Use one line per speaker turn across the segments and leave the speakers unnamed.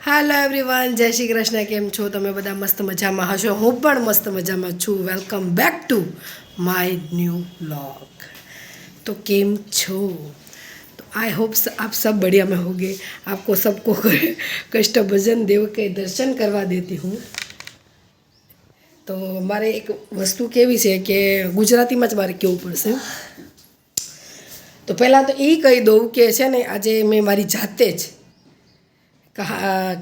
Hello everyone, જય શ્રી કૃષ્ણ. કેમ છો તમે બધા? મસ્ત મજામાં હશો. હું પણ મસ્ત મજામાં છું. Welcome back to my new vlog. तो केम छो? तो आई होप आप सब बढ़िया में होंगे. आपको सबको कष्ट भजन देव के दर्शन करवा देती हूँ. તો મારે એક વસ્તુ કેવી છે કે ગુજરાતીમાં જ મારે કહેવું પડશે. તો પહેલાં તો એ કહી દઉં કે છે ને, આજે મેં મારી જાતે જ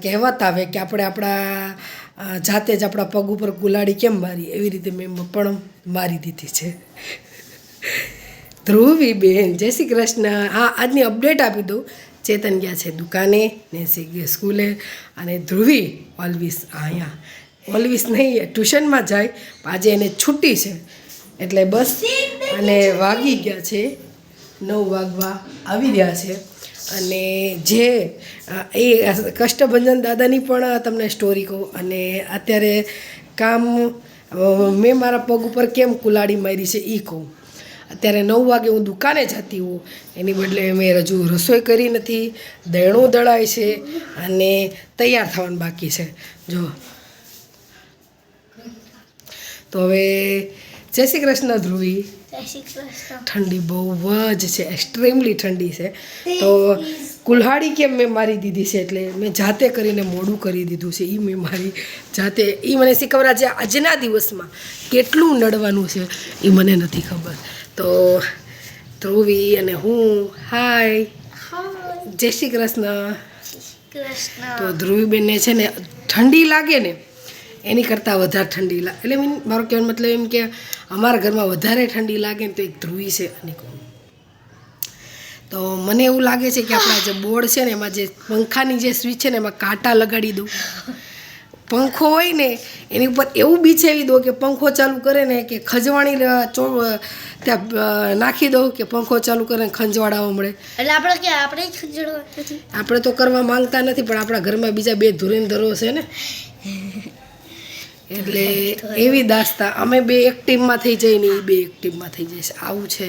કહેવત આવે કે આપણે આપણા જાતે જ આપણા પગ ઉપર કુલાડી કેમ મારી, એવી રીતે મેં પણ મારી દીધી છે. ધ્રુવી બેન, જય શ્રી કૃષ્ણ. હા, આજની અપડેટ આપી દઉં. ચેતન ગયા છે દુકાને, નેન્સી ગઈ સ્કૂલે, અને ધ્રુવી ઓલવેઝ અહીંયા ઓલવેઝ નહીં, ટ્યુશનમાં જાય. આજે એને છુટ્ટી છે એટલે બસ. અને વાગી ગયા છે 9 વાગવા આવી રહ્યા છે. અને જે એ કષ્ટભંજન દાદાની પણ તમને સ્ટોરી કહું. અને અત્યારે કામ મેં મારા પગ ઉપર કેમ કુલાડી મારી છે એ કહું. અત્યારે 9 વાગે હું દુકાને જતી હોઉં, એની બદલે મેં હજુ રસોઈ કરી નથી. દળણું દળાય છે અને તૈયાર થવાનું બાકી છે. જો તો હવે જય શ્રી કૃષ્ણ ધ્રુવી. ઠંડી બહુ જ છે, એક્સ્ટ્રીમલી ઠંડી છે. તો કુલ્હાડી કેમ મેં મારી દીધી છે, એટલે મેં જાતે કરીને મોડું કરી દીધું છે. એ મેં મારી જાતે, એ મને શીખવરા છે. આજના દિવસમાં કેટલું નડવાનું છે એ મને નથી ખબર. તો ધ્રુવી અને હું, હાય, જય શ્રી કૃષ્ણ. તો ધ્રુવીબેનને છે ને ઠંડી લાગે ને એની કરતાં વધારે ઠંડી લાગે, એટલે મારો કહેવાનો મતલબ એમ કે અમારા ઘરમાં વધારે ઠંડી લાગે ને તો એક ધ્રુવી છે અને કહું. તો મને એવું લાગે છે કે આપણા જે બોર્ડ છે ને, એમાં જે પંખાની જે સ્વિચ છે ને, એમાં કાંટા લગાડી દઉં. પંખો હોય ને એની ઉપર એવું બીછાવી દો કે પંખો ચાલુ કરે ને કે ખંજવાણી ત્યાં નાખી દઉં કે પંખો ચાલુ કરે ને ખંજવાડાવા મળે.
એટલે
આપણે તો કરવા માંગતા નથી, પણ આપણા ઘરમાં બીજા 2 ધુરેન્ધરો છે ને, એટલે એવી દાસ્તા અમે 2 એક ટીમમાં થઈ જઈએ ને એ 2 એક ટીમમાં થઈ જાય છે. આવું છે.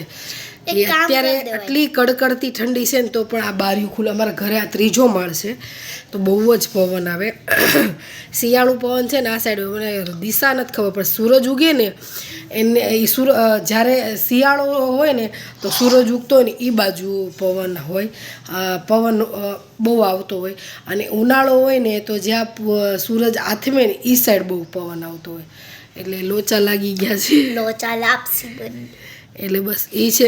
અત્યારે આટલી કડકડતી ઠંડી છે ને તો પણ આ બારીઓ ખુલ્લા. અમારા ઘરે આ 3જો માળ છે તો બહુ જ પવન આવે. શિયાળું પવન છે ને આ સાઈડ, મને દિશા નથી ખબર, પણ સૂરજ ઉગે ને એને એ જ્યારે શિયાળો હોય ને તો સૂરજ ઉગતો હોય ને એ બાજુ પવન હોય, પવન બહુ આવતો હોય. અને ઉનાળો હોય ને તો જ્યાં સૂરજ આથમે ને એ સાઈડ બહુ પવન આવતો હોય. એટલે લોચા લાગી ગયા છે,
લોચા લાપસી બની.
એટલે બસ એ છે.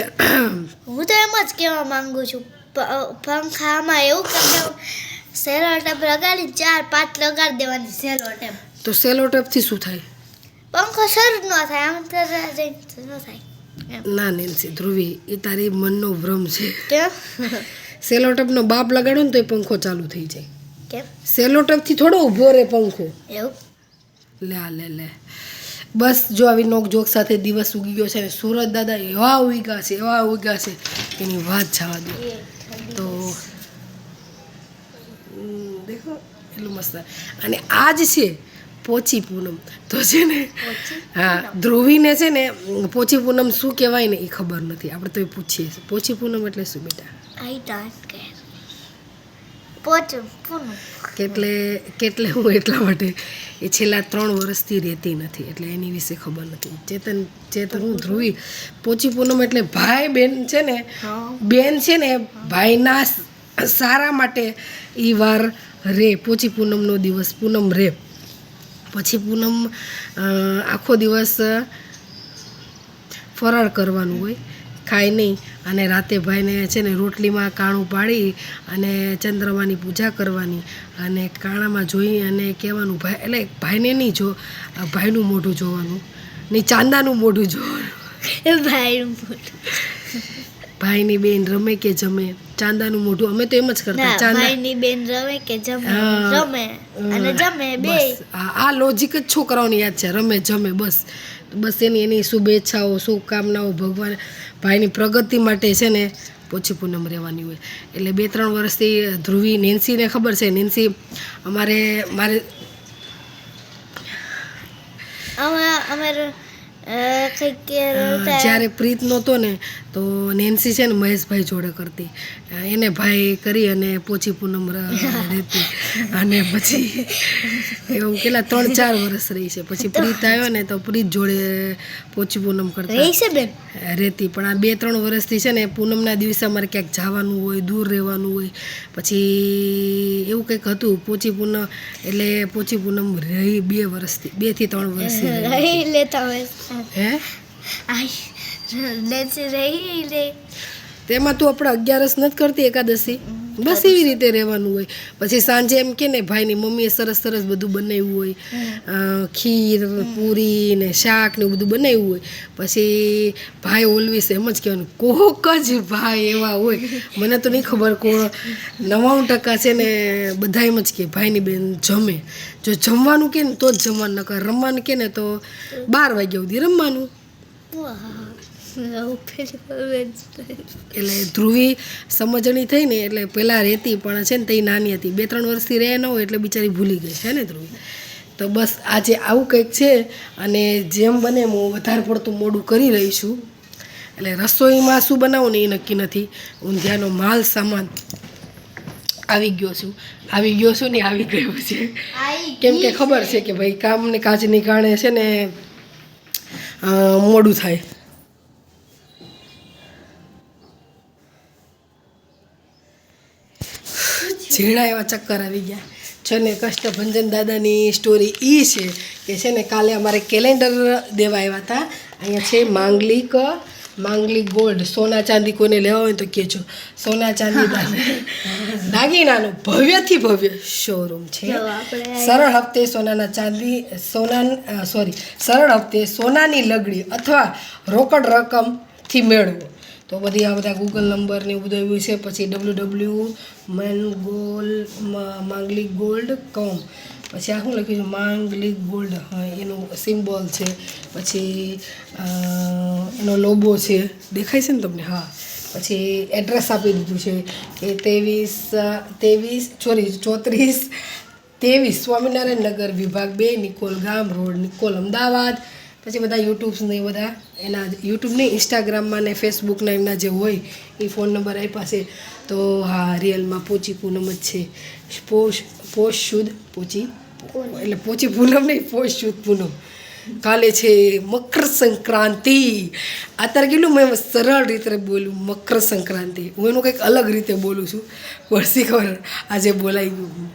હું તો એમ જ કહેવા માંગુ છું, પંખામાં એવું કરી દેવું, સેલો ટેપ લગાડી 4-5 લગાડી દેવાની સેલો ટેપ.
તો સેલો ટેપથી શું થાય?
પંખો શરૂ ન થાય, આમ તો ન થાય.
ના નેન્સી, ધ્રુવી, એ તારી મનનો ભ્રમ છે. સેલો ટેપનો બાપ લગાડો ને તો એ પંખો ચાલુ થઈ જાય.
કેમ?
સેલો ટેપથી થોડો ઊભો રહે પંખો.
એવું?
લે બસ. જો આવી નોક જોક સાથે દિવસ ઉગી ગયો છે ને સૂરજ દાદા એવા ઉગ્યા છે એની વાત જવા દો. તો દેખો એટલું મસ્ત. અને આજ છે પોચી પૂનમ. તો છે ને, હા, ધ્રુવીને છે ને પોચી પૂનમ શું કહેવાય ને એ ખબર નથી. આપણે તો એ પૂછીએ પોચી પૂનમ એટલે શું બેટા?
I don't care. પોચી પૂનમ
કેટલે હું એટલા માટે એ છેલ્લા 3 વર્ષથી રહેતી નથી, એટલે એની વિશે ખબર નથી. ચેતન હું ધ્રુવી, પોચી પૂનમ એટલે ભાઈ બેન છે ને, બેન છે ને ભાઈના સારા માટે એ વાર રે. પોચી પૂનમનો દિવસ પૂનમ રે. પછી પૂનમ આખો દિવસ ફરાળ કરવાનું હોય, ખાય નહીં. અને રાતે ભાઈને છે ને રોટલીમાં કાણું પાડી અને ચંદ્રમાની પૂજા કરવાની, અને કાણામાં જોઈ અને કહેવાનું ભાઈ, એટલે ભાઈને નહીં જો, ભાઈનું મોઢું જોવાનું નહીં, ચાંદાનું મોઢું જોવાનું.
ભાઈનું મોઢું.
ભાઈની બેન રમે કે જમે, ચાંદાનું મોઢું. અમે તો એમ જ કરતા.
ભાઈની બેન રમે કે જમે, રમે અને જમે બે.
આ લોજિક જ છોકરાઓને યાદ છે, રમે જમે બસ. એની શુભેચ્છાઓ, શુભકામનાઓ ભગવાન ભાઈની પ્રગતિ માટે છે ને પોચી પૂનમ રહેવાની હોય. એટલે 2-3 વર્ષથી ધ્રુવી, નેન્સીને ખબર છે. નેન્સી મારે
અમારે
જ્યારે પ્રીત નહોતો ને તો નેન્સી છે ને મહેશભાઈ જોડે કરતી, એને ભાઈ કરી અને પોચી પૂનમ રહેતી, અને પછી એવું કેટલા 3-4 વર્ષ રહી છે. પછી પ્રીત આવ્યો ને તો પ્રીત જોડે પોચી પૂનમ કરતા રહેતી. પણ આ 2-3 વર્ષથી છે ને પૂનમના દિવસે અમારે ક્યાંક જવાનું હોય, દૂર રહેવાનું હોય, પછી એવું કંઈક હતું પોચી પૂનમ, એટલે પોચી પૂનમ રહી 2 વર્ષથી, 2 થી 3 વર્ષથી
રહી લેતા હોય
હે
રહી લે.
તેમાં તું આપણે 11 નથી કરતી એકાદશી, બસ એવી રીતે રહેવાનું હોય. પછી સાંજે એમ કે ને ભાઈની મમ્મીએ સરસ સરસ બધું બનાવ્યું હોય, ખીર, પૂરી ને શાક ને બધું બનાવ્યું હોય. પછી ભાઈ ઓલવેઝ એમ જ કહેવાનું, કોક જ ભાઈ એવા હોય, મને તો નહીં ખબર, 99% છે ને બધા એમ જ કે ભાઈની બેન જમે, જો જમવાનું કે ને તો જ જમવાનું, નકર રમવાનું કે ને તો 12 વાગ્યા સુધી રમવાનું. એટલે ધ્રુવી સમજણી થઈ ને એટલે પહેલાં રહેતી, પણ છે ને તે નાની હતી, 2-3 વર્ષથી રહે ન હોય એટલે બિચારી ભૂલી ગઈ છે ને ધ્રુવી. તો બસ આજે આવું કંઈક છે, અને જેમ બને હું વધારે પડતું મોડું કરી રહી છું. એટલે રસોઈમાં શું બનાવું ને એ નક્કી નથી. ઊંધિયાનો માલ સામાન આવી ગયો છું ને આવી ગયો છે, કેમ કે ખબર છે કે ભાઈ કામને કાજની કારણે છે ને મોડું થાય. ઝીણા એવા ચક્કર આવી ગયા છે ને. કષ્ટભંજન દાદાની સ્ટોરી એ છે કે છે ને કાલે અમારે કેલેન્ડર દેવા આવ્યા હતા. અહીંયા છે માંગલિક ગોલ્ડ, સોના ચાંદી કોઈને લેવા હોય તો કહેજો. સોના ચાંદી દાગીનાનું ભવ્યથી ભવ્ય શોરૂમ છે. સરળ હપ્તે સરળ હપ્તે સોનાની લગડી અથવા રોકડ રકમથી મેળવો. તો બધી આ બધા ગૂગલ નંબર ને એવું બધું આવ્યું છે. પછી www.manglikgold.com, પછી આ શું લખ્યું છે માંગલિક ગોલ્ડ, હા એનું સિમ્બોલ છે. પછી એનો લોગો છે, દેખાય છે ને તમને? હા. પછી એડ્રેસ આપી દીધું છે કે 3423 સ્વામિનારાયણ નગર, વિભાગ 2, નિકોલ ગામ રોડ, નિકોલ, અમદાવાદ. પછી બધા યુટ્યુબ્સ ને બધા એના યુટ્યુબ નહીં, ઇન્સ્ટાગ્રામમાં ને ફેસબુકના એમના જે હોય એ ફોન નંબર આપ્યા છે. તો હા, રિયલમાં પોચી પૂનમ જ છે. પોષ શુદ્ધ પોચી, એટલે પોચી પૂનમ નહીં, પોષ શુદ્ધ પૂનમ. કાલે છે મકર સંક્રાંતિ. અત્યારે કેટલું મેં સરળ રીતે બોલ્યું મકર સંક્રાંતિ, હું એનું કંઈક અલગ રીતે બોલું છું. વર્ષી ખબર આજે બોલાઈ ગયું.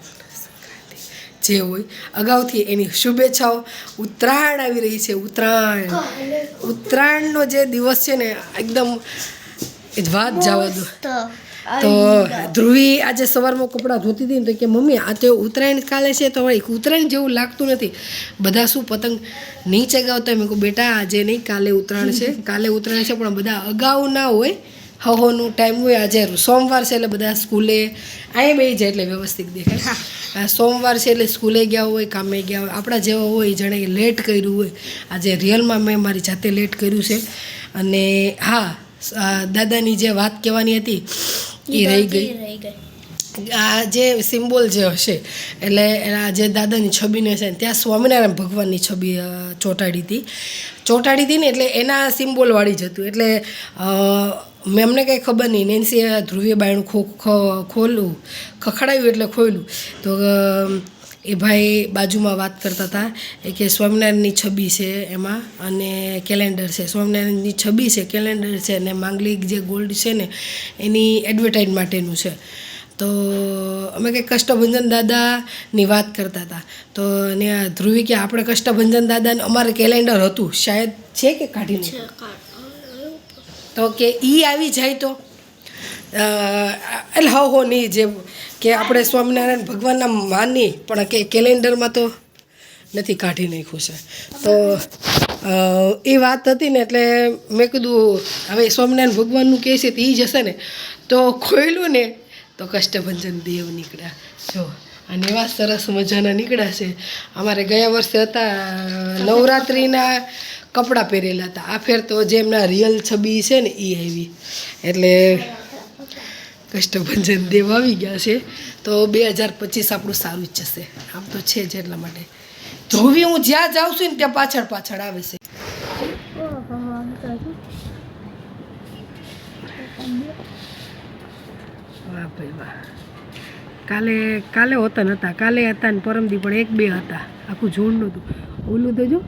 જે હોય અગાઉથી એની શુભેચ્છાઓ. ઉત્તરાયણ આવી રહી છે. ઉત્તરાયણનો જે દિવસ છે ને એકદમ વાત જવા દો. તો ધ્રુવી આજે સવારમાં કપડાં ધોતી હતી ને તો કે મમ્મી આ તો ઉત્તરાયણ કાલે છે, તો ઉત્તરાયણ જેવું લાગતું નથી, બધા શું પતંગ નહીં ચગાવતા. મેં કહું બેટા આજે નહીં, કાલે ઉત્તરાયણ છે, પણ બધા અગાઉ ના હોય, હવોનું ટાઈમ હોય. આજે સોમવાર છે એટલે બધા સ્કૂલે અહીં બેસી જાય એટલે વ્યવસ્થિત દેખાય. સોમવાર છે એટલે સ્કૂલે ગયા હોય, કામે ગયા હોય. આપણા જેવા હોય જાણે લેટ કર્યું હોય. આજે રિયલમાં મેં મારી જાતે લેટ કર્યું છે. અને હા, દાદાની જે વાત કહેવાની હતી એ રહી ગઈ. આ જે સિમ્બોલ જે હશે એટલે એના જે દાદાની છબીને છે ને ત્યાં સ્વામિનારાયણ ભગવાનની છબી ચોંટાડી હતી ને, એટલે એના સિમ્બોલવાળી જ હતું. એટલે મેમને કંઈ ખબર નહીં, નેન્સીએ ધ્રુવીએ બાયણું ખખડાવ્યું એટલે ખોલ્યું તો એ ભાઈ બાજુમાં વાત કરતા હતા એ કે સ્વામિનારાયણની છબી છે એમાં, અને કેલેન્ડર છે. સ્વામિનારાયણની છબી છે, કેલેન્ડર છે, અને માંગલિક જે ગોલ્ડ છે ને એની એડવર્ટાઇઝ માટેનું છે. તો અમે કંઈક કષ્ટભંજન દાદાની વાત કરતા હતા. તો ને ધ્રુવી કે આપણે કષ્ટભંજન દાદાને અમારે કેલેન્ડર હતું શાયદ છે કે કાઢીને, તો કે ઈ આવી જાય તો એટલે હો નહીં, જે કે આપણે સ્વામિનારાયણ ભગવાનના માની પણ કે કેલેન્ડરમાં તો નથી, કાઢી નાખ્યું છે. તો એ વાત હતી ને એટલે મેં કીધું હવે સ્વામિનારાયણ ભગવાનનું કહે છે તો એ જ હશે ને. તો ખોલ્યું ને તો કષ્ટભંજન દેવ નીકળ્યા. જો અને એવા સરસ મજાના નીકળ્યા છે. અમારે ગયા વર્ષે હતા નવરાત્રિના કપડાં પહેરેલા હતા. આ ફેર તો જે એમના રિયલ છબી છે ને એ આવી, એટલે કષ્ટભંજન દેવ આવી ગયા છે. તો 2025 આપણું સારું જ જશે, આમ તો છે જ. એટલા માટે ધ્રુવી હું જ્યાં જાઉં છું ને ત્યાં પાછળ આવે છે. વાહ ભાઈ વાહ. કાલે હોતા નહોતા, કાલે હતા ને પરમદી પણ 1-2 હતા, આખું ઝુંડ નહોતું. ઓલું તો જો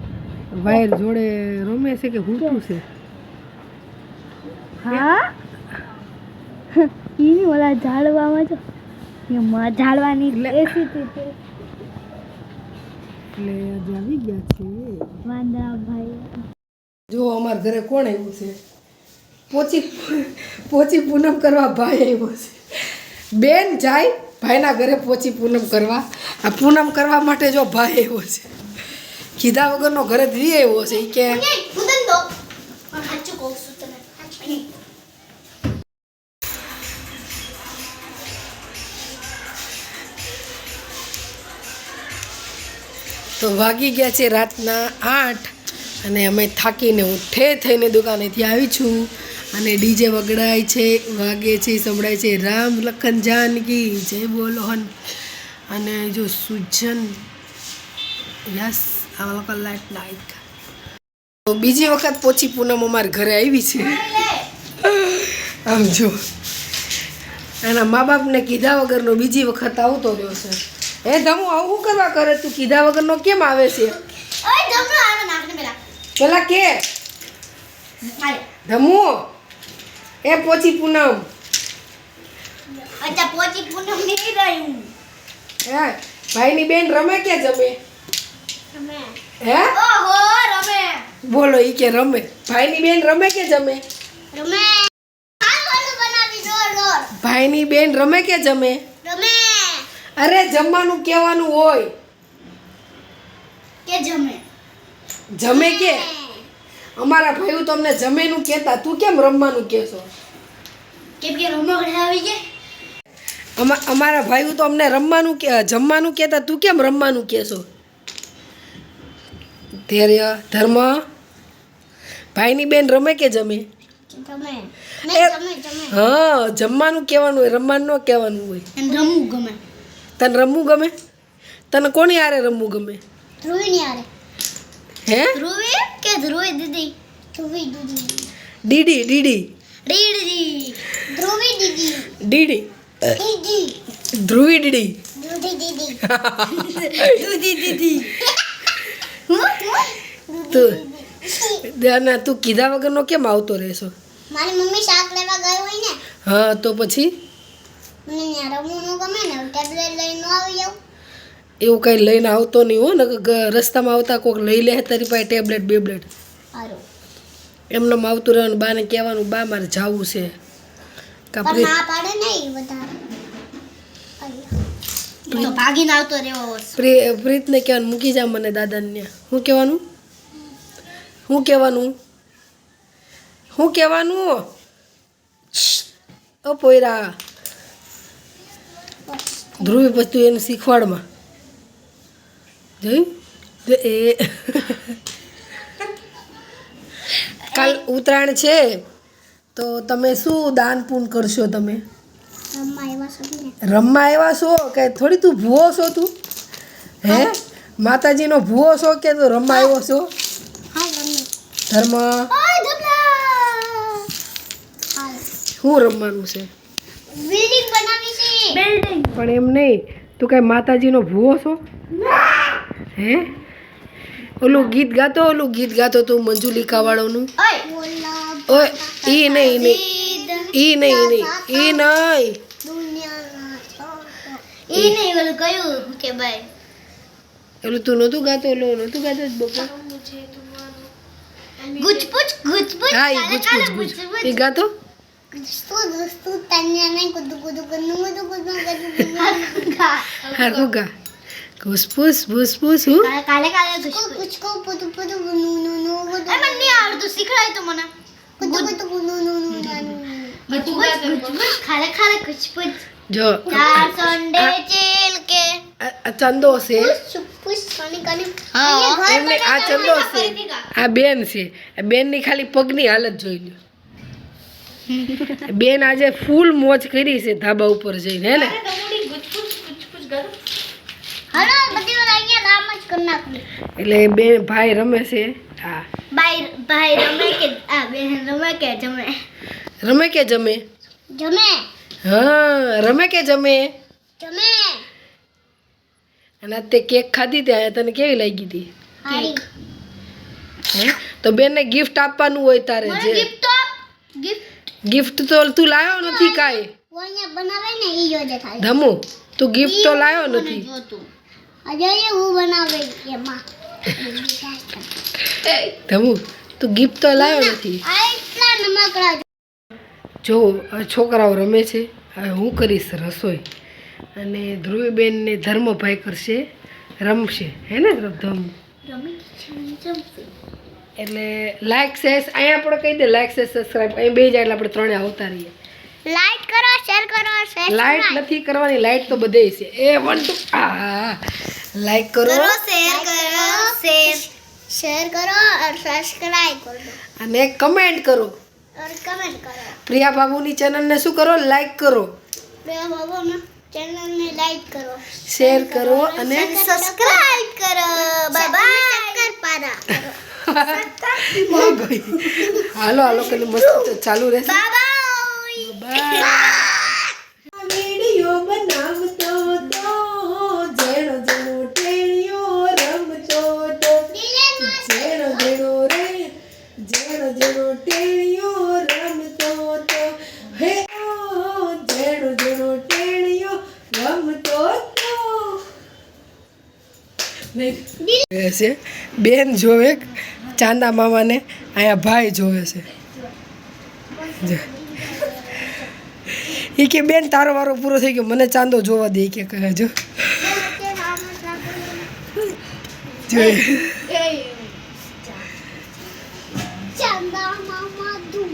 વાયર જોડે રમે છે કે હૂતું છે.
હા ઈ ઓલા ઝાડવામાં જો ઝાડવાની એસી
એટલે આજે આવી ગયા છે.
વાંદરા ભાઈ
જો અમારા ઘરે કોણ આવ્યું છે? પોચી પૂનમ કરવા ભાઈ આવ્યો છે. બેન જાય ભાઈના ઘરે પોચી પૂનમ કરવા. આ પૂનમ કરવા માટે જો ભાઈ આવ્યો છે. કીધા વગરનો ઘરે ધી આવ્યો છે. ઈ કે તો વાગી ગયા છે રાતના 8 અને અમે થાકીને હું થઈને દુકાનેથી આવી છું. અને ડીજે વગડાય છે, વાગે છે, સંભળાય છે રામ લખન જાનકી જય બોલો હન. અને જો સુજન યસ આ લોકો લાઈટ નાઈટ. તો બીજી વખત પોચી પૂનમ અમારા ઘરે આવી છે. આમ જો એના મા બાપને કીધા વગરનો બીજી વખત આવતો રહ્યો છે. હે ધમુ આવું શું કરવા કરે તું? કીધા વગરનો કેમ આવે છે? પેલા કે ધમુ એ પોચી પૂનમ હે ભાઈની બેન રમે કે જમે? હે બોલો ઈ કે રમે. ભાઈની બેન રમે કે જમે? ભાઈની બેન રમે કે જમે? અરે જમવાનું કહેવાનું હોય
કે જમે
કે અમારા ભાઈઓ તમને જમેનું કહેતા, તું કેમ રમવાનું કહેશો?
કેમ કે રમકડા આવી જાય.
અમારા ભાઈઓ તો અમને જમવાનું કહેતા, તું કેમ રમવાનું કહેશો? ધૈર્ય ધર્મ ભાઈની બેન રમે કે જમે? હા જમવાનું કહેવાનું હોય, રમવાનું ન કહેવાનું હોય.
રમવું ગમે.
તને રમવું ગમે? તને કોની હારે રમવું ગમે?
ધ્રુવીની હારે.
હે
ધ્રુવી કે ધ્રુવી દીદી? ધ્રુવી
દીદી
દીદી ધ્રુવી દીદી
ધ્રુવી દીદી તું કીધા વગરનો કેમ આવતો રહેશો?
મારી મમ્મી શાક લેવા ગઈ હોય ને.
હા તો પછી
મને ત્યાં રમવું ન ગમે ને, ટેબ્લેટ લઈને આવી જાઉં.
એવું કંઈ લઈને આવતો નહીં હો ને, રસ્તામાં આવતા કોઈક લઈ લે તારી પાસે ટેબ્લેટ બેબ્લેટ.
સારું
એમને આવતું રહેવાનું, બાને કહેવાનું બા મારે જાવું છે.
પણ ના પાડે નહીં વધારે તો ભાગીને આવતો રહેવો.
પ્રીતને કહેવાનું મૂકી જા મને દાદાને. શું કહેવાનું? શું કહેવાનું? શું કહેવાનું? ઓ પોયરા ધ્રુવી પછી તું એને શીખવાડમાં જોયું એ કાલ ઉત્તરાયણ છે તો તમે શું દાન પૂન કરશો? તમે રમવા આવ્યા છો કે થોડી તું ભૂવો છો? તું હે માતાજીનો ભૂવો છો કે તું રમવા આવ્યો છો? ધર્મ શું રમવાનું છે?
બિલ્ડિંગ બનાવી છે. બિલ્ડિંગ
પણ એમ નહીં, તું કઈ માતાજીનો ભૂવો છો? હે ઓલું ગીત ગાતો તું મંજુલિકા વાળોનું. ઓય ઈ નહીં
ઓલું કયું કે ભાઈ
ઓલું તું નહોતું ગાતો? ઓલું નહોતું ગાતો જ બપોર?
ગુચપુચ
હા ઈ ગુચ એ ગાતો. હારું ગા ઘુસપુસ ભૂસપુસ હું
કાલે મને આવડતું, શીખડાય તો મને.
જો
સંડે ચેલ કે
આ ચંદો છે એમને, આ ચંદો છે, આ બેન છે. આ બેનની ખાલી પગની હાલત જોઈ લો. બેન આજે ફૂલ મોજ કરી છે ધાબા ઉપર જઈને, હે ને? એટલે બેન ભાઈ રમે છે. હા
ભાઈ રમે કે બેન રમે કે જમે?
રમે કે જમે? હા રમે કે જમે?
તમે
અને આ તે કેક ખાધી ત્યાં તને કેવી લાગી હતી?
હારી
હે તો બેનને ગિફ્ટ આપવાનું હોય તારે જે ગિફ્ટ તો તું લાવ્યો નથી કાંઈ.
वो અહીંયા બનાવે ને ઈ જો દેખાય
ધમુ તું ગિફ્ટ તો લાવ્યો નથી.
અજય હું બનાવે એમાં
ધમુ તું ગિફ્ટ તો લાવ્યો નથી.
આ એટલા નમકડા
જો આ છોકરાઓ રમે છે. હવે હું કરીશ રસોઈ અને ધ્રુવીબેન ને ધર્મભાઈ કરશે રમશે હે ને ધમ એટલે લાઈક શેર અહીંયા આપણે કહી દે લાઈક શેર સબસ્ક્રાઈબ અહીં બે જાય એટલે આપણે ત્રણે આવતા રહીએ.
લાઈક કરો શેર કરો
લાઈટ નથી કરવાની લાઈટ તો બધે છે એ 1 2 આ લાઈક કરો
શેર કરો और सब्सक्राइब कर दो
અને કમેન્ટ કરો.
और कमेंट करो
પ્રિયા બાબુની ચેનલને શું કરો લાઈક કરો
प्रिया बाबू ना चैनल ने लाइक करो
શેર કરો અને
सब्सक्राइब करो बाय बाय शक्कर पारा
હાલો હાલો કે મસ્ત ચાલુ રહેશે.
बाय बाय
વિડિયો બનાવતો તો જેણો જેણો ટેણીયો રમતો તો જેણો જેણો રે જેણો જેણો ટેણીયો રમતો તો હે જેણો જેણો ટેણીયો રમતો તો છે. બેન જોવે ચાંદા મામાને અહીંયા ભાઈ જોવે છે. એ કે બેન તારો વારો પૂરો થઈ ગયો મને ચાંદો જોવા દે કે કહે જો
चंदा मामा धूम